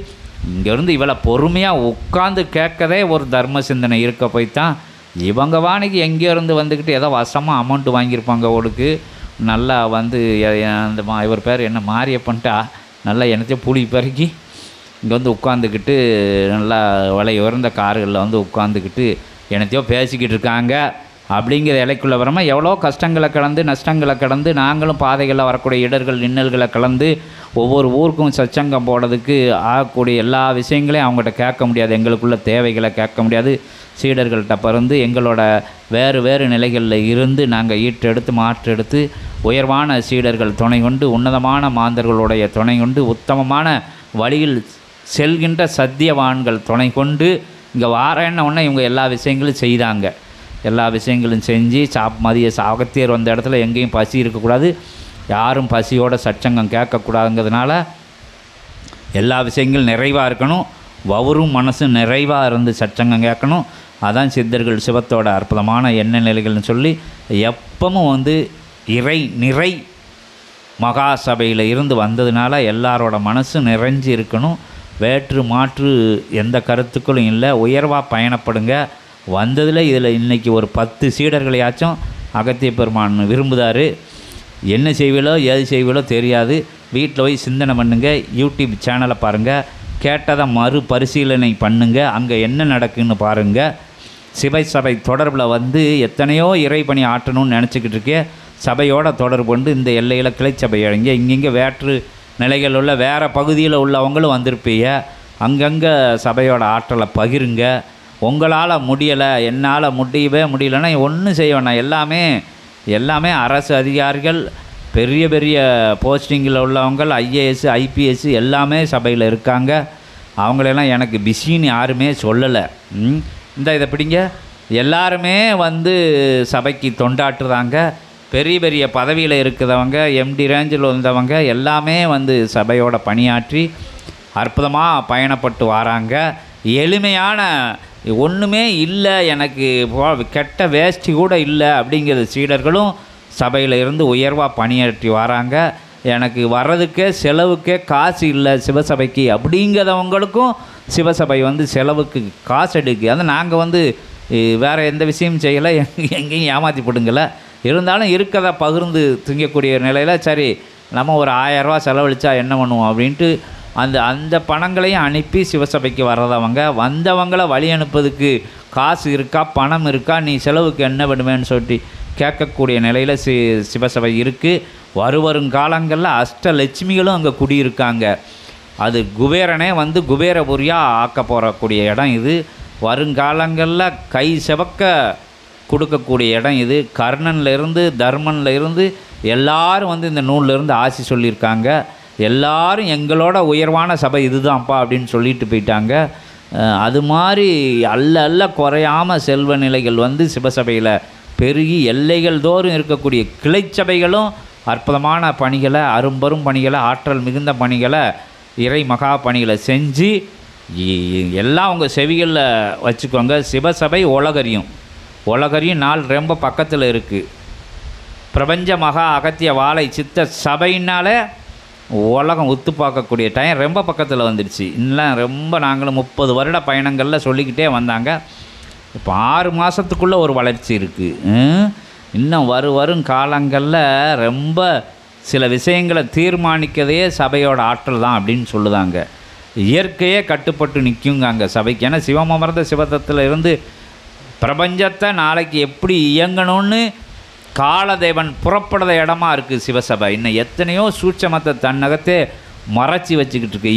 இவ்வளோ பொறுமையாக உட்காந்து கேட்கதே ஒரு தர்ம சிந்தனை இருக்க போய்த்தான் இவங்க வாணிக்கு எங்கேருந்து வந்துக்கிட்டு ஏதோ வசமாக அமௌண்ட்டு வாங்கியிருப்பாங்க. ஓடுக்கு நல்லா வந்து அந்த இவர் பேர் என்ன மாரியப்பன்ட்டா நல்லா என்னத்தையும் புளி பெருக்கி இங்கே வந்து உட்காந்துக்கிட்டு நல்லா விலை உயர்ந்த கார்களில் வந்து உட்காந்துக்கிட்டு என்னத்தையோ பேசிக்கிட்டு இருக்காங்க. அப்படிங்கிற இலைக்குள்ளே வரமா எவ்வளோ கஷ்டங்களை கடந்து நஷ்டங்களை கடந்து நாங்களும் பாதைகளில் வரக்கூடிய இடர்கள் இன்னல்களை கலந்து ஒவ்வொரு ஊருக்கும் சச்சங்கம் போடுறதுக்கு ஆகக்கூடிய எல்லா விஷயங்களையும் அவங்ககிட்ட கேட்க முடியாது. எங்களுக்குள்ள தேவைகளை கேட்க முடியாது. சீடர்கள்ட்ட பருந்து எங்களோட வேறு நிலைகளில் இருந்து நாங்கள் ஈட்டெடுத்து மாற்றெடுத்து உயர்வான சீடர்கள் துணை கொண்டு உன்னதமான மாந்தர்களுடைய துணை கொண்டு உத்தமமான வழியில் செல்கின்ற சத்தியவான்கள் துணை கொண்டு இங்கே வாரேன்ன உடனே இவங்க எல்லா விஷயங்களும் செய்தாங்க. எல்லா விஷயங்களும் செஞ்சு மதிய அகத்தியர் வந்த இடத்துல எங்கேயும் பசி இருக்கக்கூடாது, யாரும் பசியோட சச்சங்கம் கேட்கக்கூடாதுங்கிறதுனால எல்லா விஷயங்களும் நிறைவாக இருக்கணும். வவரும் மனசும் நிறைவாக இருந்து சச்சங்கம் கேட்கணும். அதான் சித்தர்கள் சிவத்தோட அற்புதமான எண்ண நிலைகள்னு சொல்லி எப்பவும் வந்து நிறை மகாசபையில் இருந்து வந்ததுனால எல்லாரோட மனசு நிறைஞ்சு இருக்கணும். வேற்று மாற்று எந்த கருத்துக்களும் இல்லை. உயர்வாக பயணப்படுங்க. வந்ததில் இதில் இன்றைக்கி ஒரு 10 சீடர்களையாச்சும் அகத்திய பெருமான் விரும்புதார். என்ன செய்வீளோ ஏது செய்வீளோ தெரியாது. வீட்டில் போய் சிந்தனை பண்ணுங்கள். யூடியூப் சேனலை பாருங்கள். கேட்டதை மறுபரிசீலனை பண்ணுங்கள். அங்கே என்ன நடக்குன்னு பாருங்கள். சிவசபை தொடர்பில் வந்து எத்தனையோ இறைப்பணி ஆற்றணும்னு நினச்சிக்கிட்டு இருக்கேன். சபையோட தொடர்பு கொண்டு இந்த எல்லையில் கிளைச்சபை அடங்க இங்கங்கே வேற்று நிலைகள் உள்ள வேறு பகுதியில் உள்ளவங்களும் வந்திருப்பீங்க. அங்கங்கே சபையோட ஆற்றலை பகிருங்க. உங்களால் முடியலை, என்னால் முடியலைன்னா ஒன்றும் செய்ய வேணாம். எல்லாமே அரசு அதிகாரிகள் பெரிய போஸ்டிங்கில் உள்ளவங்க ஐஏஎஸ் ஐபிஎஸ் எல்லாமே சபையில் இருக்காங்க. அவங்களெல்லாம் எனக்கு பிஸின்னு யாருமே சொல்லலை. இதை பிடிங்க. எல்லாருமே வந்து சபைக்கு தொண்டாற்றுறாங்க. பெரிய பதவியில் இருக்கிறவங்க எம்டி ரேஞ்சில் வந்தவங்க எல்லாமே வந்து சபையோட பணியாற்றி அற்புதமாக பயணப்பட்டு வராங்க. எளிமையான ஒன்றுமே இல்லை, எனக்கு கெட்ட வேஷ்டி கூட இல்லை அப்படிங்கிற சீடர்களும் சபையில் இருந்து உயர்வாக பணியாற்றி வராங்க. எனக்கு வர்றதுக்கே செலவுக்கே காசு இல்லை சிவசபைக்கு அப்படிங்கிறவங்களுக்கும் சிவசபை வந்து செலவுக்கு காசு எடுக்கு. அதை நாங்கள் வந்து வேறு எந்த விஷயமும் செய்யலை, எங்கேயும் ஏமாற்றி போடுங்கலை. இருந்தாலும் இருக்கிறத பகிர்ந்து திங்கக்கூடிய நிலையில் சரி நம்ம ஒரு 1000 ரூபா செலவழித்தா என்ன பண்ணுவோம் அப்படின்ட்டு அந்த பணங்களையும் அனுப்பி சிவசபைக்கு வந்தவங்களை வழி அனுப்புறதுக்கு காசு இருக்கா பணம் இருக்கா நீ செலவுக்கு என்ன பண்ணுவேன்னு சொல்லி கேட்கக்கூடிய நிலையில் சிவசபை இருக்குது. வருங்காலங்களில் அஷ்டலட்சுமிகளும் அங்கே குடியிருக்காங்க. அது குபேரனே வந்து குபேரபுரியாக ஆக்க போகக்கூடிய இடம் இது. வருங்காலங்களில் கை செவக்க கொடுக்கக்கூடிய இடம் இது. கர்ணன்லேருந்து தர்மனில் இருந்து எல்லாரும் வந்து இந்த நூலிருந்து ஆசி சொல்லியிருக்காங்க. எல்லாரும் எங்களோட உயர்வான சபை இதுதான்ப்பா அப்படின்னு சொல்லிட்டு போயிட்டாங்க. அது மாதிரி அல்ல குறையாமல் செல்வ நிலைகள் வந்து சிவசபையில் பெருகி எல்லைகள் தோறும் இருக்கக்கூடிய கிளைச்சபைகளும் அற்புதமான பணிகளை அரும்பெரும் பணிகளை ஆற்றல் மிகுந்த பணிகளை இறை மகா பணிகளை செஞ்சு எல்லாம் உங்கள் செவிகளில் வச்சுக்கோங்க. சிவசபை உலகறியும் நாள் ரொம்ப பக்கத்தில் இருக்குது. பிரபஞ்ச மகா அகத்திய வாழை சித்த சபையினால் உலகம் உத்து பார்க்கக்கூடிய டைம் ரொம்ப பக்கத்தில் வந்துடுச்சு. இன்னும் ரொம்ப நாங்களும் 30 வருட பயணங்களில் சொல்லிக்கிட்டே வந்தாங்க. இப்போ 6 மாதத்துக்குள்ளே ஒரு வளர்ச்சி இருக்குது. இன்னும் வரும் காலங்களில் ரொம்ப சில விஷயங்களை தீர்மானிக்கதையே சபையோட ஆற்றல் தான் அப்படின்னு சொல்லுதாங்க. இயற்கையே கட்டுப்பட்டு நிற்குங்க அங்கே சபைக்கு. ஏன்னா சிவமமர்ந்த சிவத்தத்தில் இருந்து பிரபஞ்சத்தை நாளைக்கு எப்படி இயங்கணும்னு காலதேவன் புறப்படுற இடமா இருக்குது சிவசபை. இன்னும் எத்தனையோ சூட்சமத்தை தன்னகத்தே மறைச்சி வச்சுக்கிட்டு இருக்கு.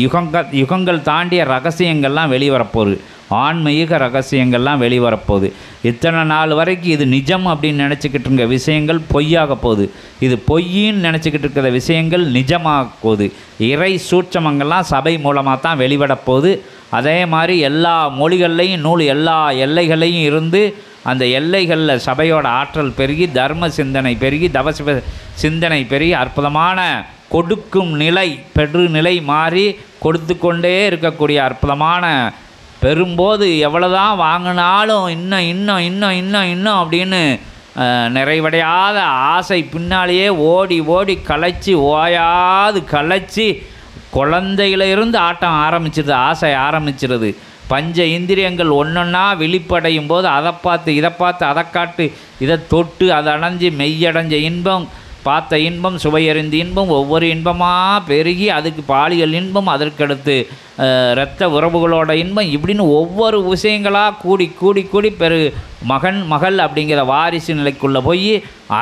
யுகங்கள் தாண்டிய ரகசியங்கள்லாம் வெளிவரப்போகுது. ஆன்மீக ரகசியங்கள்லாம் வெளிவரப்போகுது. இத்தனை நாள் வரைக்கும் இது நிஜம் அப்படின்னு நினச்சிக்கிட்டு இருக்க விஷயங்கள் பொய்யாக போகுது. இது பொய்யின்னு நினச்சிக்கிட்டு இருக்கிற விஷயங்கள் நிஜமாக போகுது. இறை சூட்சமங்கள்லாம் சபை மூலமாக தான் வெளிவிடப்போகுது. அதே மாதிரி எல்லா மொழிகள்லையும் எல்லா எல்லைகளையும் இருந்து அந்த எல்லைகளில் சபையோட ஆற்றல் பெருகி தர்ம சிந்தனை பெருகி தவசிவ சிந்தனை பெருகி அற்புதமான கொடுக்கும் நிலை பெருநிலை மாறி கொடுத்து கொண்டே இருக்கக்கூடிய அற்புதமான பெறும்போது எவ்வளோதான் வாங்கினாலும் இன்னும் அப்படின்னு நிறைவடையாத ஆசை பின்னாலேயே ஓடி ஓடி களைச்சி ஓயாது களைச்சி குழந்தையிலிருந்து ஆட்டம் ஆரம்பிச்சிருது. ஆசை ஆரம்பிச்சிருது. பஞ்ச இந்திரியங்கள் ஒன்றொன்னா விழிப்படையும் போது அதை பார்த்து இதை பார்த்து அதை காட்டு இதை தொட்டு அதை அடைஞ்சு மெய்யடைஞ்ச இன்பம் பார்த்த இன்பம் சுவையறிந்த இன்பம் ஒவ்வொரு இன்பமாக பெருகி அதுக்கு பாலியல் இன்பம் அதற்கடுத்து இரத்த உறவுகளோட இன்பம் இப்படின்னு ஒவ்வொரு விஷயங்களாக கூடி கூடி கூடி மகன் மகள் அப்படிங்கிற வாரிசு நிலைக்குள்ளே போய்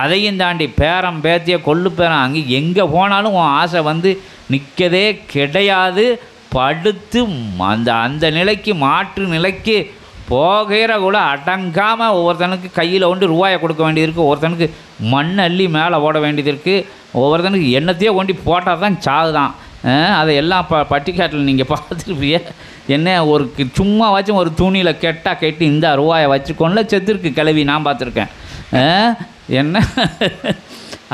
அதையும் தாண்டி பேரம் பேத்திய கொள்ளு பேரம் அங்கே எங்கே போனாலும் உன் ஆசை வந்து நிற்கதே கிடையாது. படுத்து அந்த நிலைக்கு மாற்று நிலைக்கு போகிற கூட அடங்காமல் ஒவ்வொருத்தனுக்கு கையில் கொண்டு ரூபாயை கொடுக்க வேண்டியது இருக்குது. ஒவ்வொருத்தனுக்கு மண் அள்ளி மேலே ஓட வேண்டியது இருக்குது. ஒவ்வொருத்தனுக்கு எண்ணத்தையோ கொண்டு போட்டால் தான் சாகுதான். அதை எல்லாம் பட்டிக்காட்டில் நீங்கள் பார்த்துருப்பீங்க. என்ன ஒரு சும்மாவாச்சும் ஒரு துணியில் கெட்டி இந்த ரூபாயை வச்சுக்கொள்ள செத்துருக்கு கிளவி. நான் பார்த்துருக்கேன். என்ன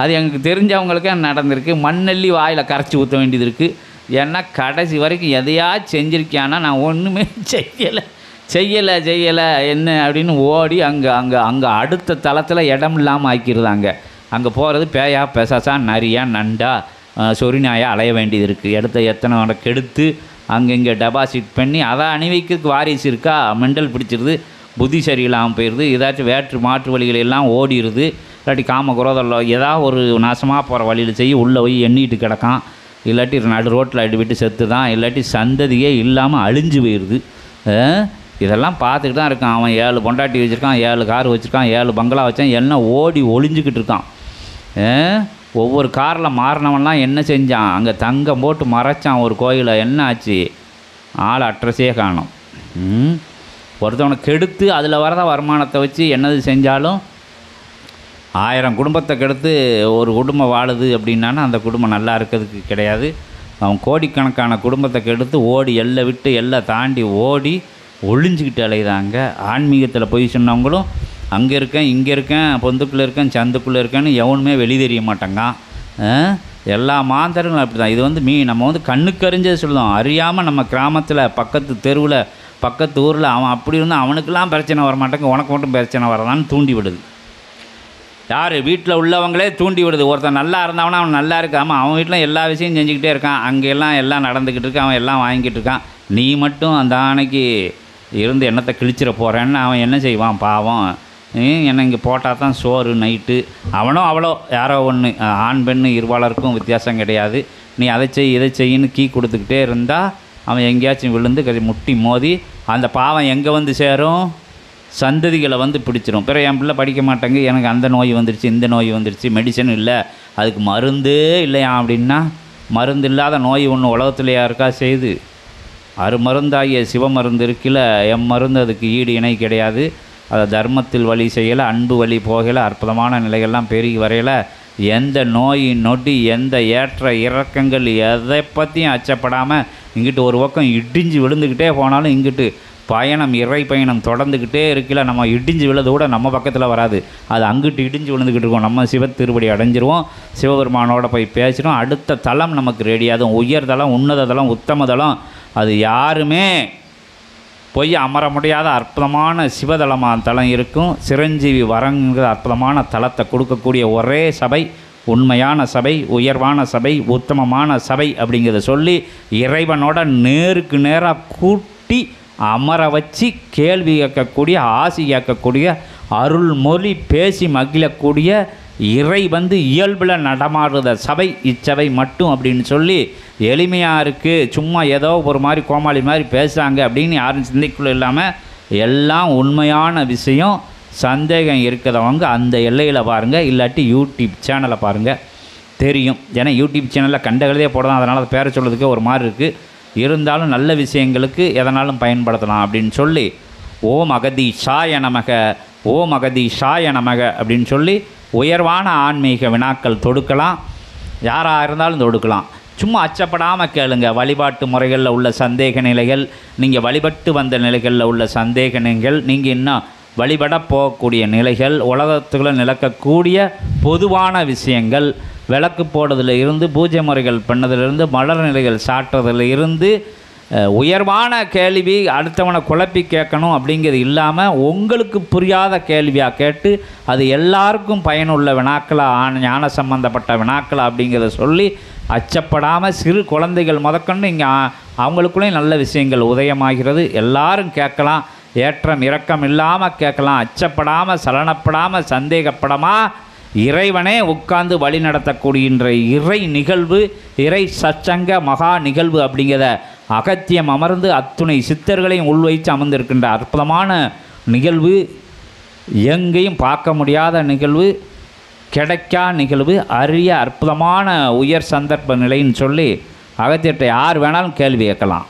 அது எங்களுக்கு தெரிஞ்சவங்களுக்கே நடந்திருக்கு. மண்ணள்ளி வாயில் கரைச்சி ஊற்ற வேண்டியது இருக்குது. ஏன்னா கடைசி வரைக்கும் எதையாச்சும் செஞ்சுருக்கியானா நான் ஒன்றுமே செய்யலை என்ன அப்படின்னு ஓடி அங்கே அடுத்த தளத்தில் இடம் இல்லாமல் ஆக்கிடுதாங்க. அங்கே போகிறது பேயா பெசாசா நரியா நண்டா சொரிநாயா அலைய வேண்டியது இருக்குது. எத்தனை கெடுத்து அங்கே டெபாசிட் பண்ணி அதை அணிவிக்கிறதுக்கு வாரிசு இருக்கா மெண்டல் பிடிச்சிருது. புத்தி சரியில்லாமல் போயிடுது. ஏதாச்சும் மாற்று வழிகள் எல்லாம் ஓடிடுது. இல்லாட்டி காம குரோதல்ல ஏதாவது ஒரு நாசமாக போகிற வழியில் செய்ய உள்ளே போய் எண்ணிட்டு கிடக்கான். இல்லாட்டி நடு ரோட்டில் அடிவிட்டு செத்து தான். இல்லாட்டி சந்ததியே இல்லாமல் அழிஞ்சு போயிடுது. இதெல்லாம் பார்த்துக்கிட்டு தான் இருக்கான். அவன் 7 பொண்டாட்டி வச்சுருக்கான், 7 கார் வச்சுருக்கான், 7 பங்களா வச்சான், எல்லாம் ஓடி ஒளிஞ்சிக்கிட்டு இருக்கான். ஒவ்வொரு காரில் மாறினவன்லாம் என்ன செஞ்சான்? அங்கே தங்கம் போட்டு மறைச்சான் ஒரு கோயிலை. என்ன ஆச்சு? ஆள் அட்ரஸே காணும். ஒருத்தவனை கெடுத்து அதில் வரத வருமானத்தை வச்சு என்னது செஞ்சாலும் 1000 குடும்பத்தை கெடுத்து ஒரு குடும்பம் வாழுது அப்படின்னா அந்த குடும்பம் நல்லா இருக்கிறதுக்கு கிடையாது. அவன் கோடிக்கணக்கான குடும்பத்தை கெடுத்து ஓடி எல்லை விட்டு எல்லை தாண்டி ஓடி ஒளிஞ்சிக்கிட்டு அலையுதாங்க. ஆன்மீகத்தில் போய் சொன்னவங்களும் அங்கே இருக்கேன் இங்கே இருக்கேன் பொந்துக்குள்ளே இருக்கேன் சந்துக்குள்ளே இருக்கேன்னு எவனுமே வெளியே தெரிய மாட்டாங்க. எல்லா மாந்தர்களும் அப்படி தான். இது வந்து நம்ம கண்ணுக்கு அறிஞ்சது சொல்லுவோம். அறியாமல் நம்ம கிராமத்தில் பக்கத்து தெருவில் பக்கத்து ஊரில் அவன் அப்படி இருந்தால் அவனுக்கெல்லாம் பிரச்சனை வரமாட்டாங்க, உனக்கு மட்டும் பிரச்சனை வரதான்னு தூண்டி விடுது. யார் வீட்டில் உள்ளவங்களே தூண்டி விடுது. ஒருத்தன் நல்லா இருந்தவனா அவன் நல்லா இருக்காமல் அவன் வீட்டில் எல்லா விஷயம் செஞ்சுக்கிட்டே இருக்கான். அங்கெல்லாம் எல்லாம் நடந்துக்கிட்டு இருக்கான். அவன் எல்லாம் வாங்கிக்கிட்டு இருக்கான். நீ மட்டும் அந்த ஆணைக்கு இருந்து எண்ணத்தை கிழிச்சிட போகிறேன்னு அவன் என்ன செய்வான் பாவம். என்னை இங்கே போட்டால் தான் சோறு நைட்டு. அவனோ அவ்வளோ யாரோ ஒன்று. ஆண் பெண் இருவாளருக்கும் வித்தியாசம் கிடையாது. நீ அதை செய் இதை செய்யின்னு கீ கொடுத்துக்கிட்டே இருந்தால் அவன் எங்கேயாச்சும் விழுந்து முட்டி மோதி அந்த பாவம் எங்கே வந்து சேரும்? சந்ததிகளை வந்து பிடிச்சிரும். பிறகு என் பிள்ளை படிக்க மாட்டேங்க, எனக்கு அந்த நோய் வந்துடுச்சு இந்த நோய் வந்துடுச்சு, மெடிசன் இல்லை, அதுக்கு மருந்தே இல்லையா அப்படின்னா மருந்து இல்லாத நோய் ஒன்று உலகத்துலையா இருக்கா செய்து? அருமருந்தாகிய சிவமருந்து இருக்கில்ல, மருந்து அதுக்கு ஈடு இணை கிடையாது. அதை தர்மத்தில் வழி செய்யலை, அன்பு வழி போகலை, அற்புதமான நிலைகள்லாம் பெருகி வரையலை. எந்த நோய் நொடி எந்த ஏற்ற இறக்கங்கள் எதை பற்றியும் அச்சப்படாமல் இங்கிட்டு ஒரு பக்கம் இடிஞ்சு விழுந்துக்கிட்டே போனாலும் இங்கிட்டு பயணம் இறை பயணம் தொடர்ந்துக்கிட்டே இருக்கல. நம்ம இடிஞ்சு விழுது கூட நம்ம பக்கத்தில் வராது, அது அங்கிட்டு இடிஞ்சு விழுந்துக்கிட்டு இருக்கோம். நம்ம சிவ திருப்படி அடைஞ்சிருவோம், சிவபெருமானோட போய் பேசிடும். அடுத்த தளம் நமக்கு ரெடியாகும். உயர் தளம், உன்னத தளம், உத்தம தளம். அது யாருமே போய் அமர முடியாத அற்புதமான சிவதளமான தலம் இருக்கும். சிரஞ்சீவி வரங்கிற அற்புதமான தலத்தை கொடுக்கக்கூடிய ஒரே சபை உண்மையான சபை, உயர்வான சபை, உத்தமமான சபை அப்படிங்கிறத சொல்லி இறைவனோட நேருக்கு நேராக கூட்டி அமர வச்சு கேள்வி கேட்கக்கூடிய, ஆசி கேட்கக்கூடிய, அருள்மொழி பேசி மகிழக்கூடிய, இறை இயல்பில் நடமாடுற சபை இச்சபை மட்டும் அப்படின்னு சொல்லி எளிமையாக இருக்குது. சும்மா ஏதோ ஒரு மாதிரி கோமாளி மாதிரி பேசுகிறாங்க அப்படின்னு யாரும் சிந்திக்குள்ள இல்லாமல் எல்லாம் உண்மையான விஷயம். சந்தேகம் இருக்கிறவங்க அந்த எல்லையில் பாருங்கள், இல்லாட்டி யூடியூப் சேனலை பாருங்கள், தெரியும். ஏன்னா யூடியூப் சேனலில் கண்டகளே போடலாம், அதனால் அதை பேர சொல்கிறதுக்கு ஒரு மாதிரி இருக்குது. இருந்தாலும் நல்ல விஷயங்களுக்கு எதனாலும் பயன்படுத்தலாம் அப்படின்னு சொல்லி ஓம் அகதீஷாய நமக, ஓம் அகதீஷாய நமக அப்படின்னு சொல்லி உயர்வான ஆன்மீக வினாக்கள் தொடுக்கலாம். யாராக இருந்தாலும் தொடுக்கலாம். சும்மா அச்சப்படாமல் கேளுங்க. வழிபாட்டு முறைகளில் உள்ள சந்தேக நிலைகள், நீங்கள் வழிபட்டு வந்த நிலைகளில் உள்ள சந்தேக நிலைகள், நீங்கள் இன்னும் வழிபட போகக்கூடிய நிலைகள், உலகத்துக்குள்ளே நிலக்கக்கூடிய பொதுவான விஷயங்கள், விளக்கு போடுறதுல இருந்து, பூஜை முறைகள் பண்ணதிலிருந்து, மலர் நிலைகள் சாட்டுறதுல இருந்து, உயர்வான கேள்வி அடுத்தவனை குழப்பி கேட்கணும் அப்படிங்கிறது இல்லாமல் உங்களுக்கு புரியாத கேள்வியாக கேட்டு அது எல்லாருக்கும் பயனுள்ள வினாக்களாக, ஞான சம்பந்தப்பட்ட வினாக்கள் அப்படிங்கிறத சொல்லி அச்சப்படாமல் சிறு குழந்தைகள் முதற்கொண்டு இங்கே அவங்களுக்குள்ளேயும் நல்ல விஷயங்கள் உதயமாகிறது. எல்லாரும் கேட்கலாம், ஏற்றம் இரக்கம் இல்லாமல் கேட்கலாம். அச்சப்படாமல், சலனப்படாமல், சந்தேகப்படாமல் இறைவனே உட்கார்ந்து வழி நடத்தக்கூடிய இறை நிகழ்வு, இறை சச்சங்க மகா நிகழ்வு அப்படிங்கிறத அகத்தியம் அமர்ந்து அத்துணை சித்தர்களையும் உள்வைத்து அமர்ந்திருக்கின்ற அற்புதமான நிகழ்வு. எங்கேயும் பார்க்க முடியாத நிகழ்வு, கிடைக்கா நிகழ்வு, அரிய அற்புதமான உயர் சந்தர்ப்ப நிலைன்னு சொல்லி அகத்தியத்தை யார் வேணாலும் கேள்வி கேட்கலாம்.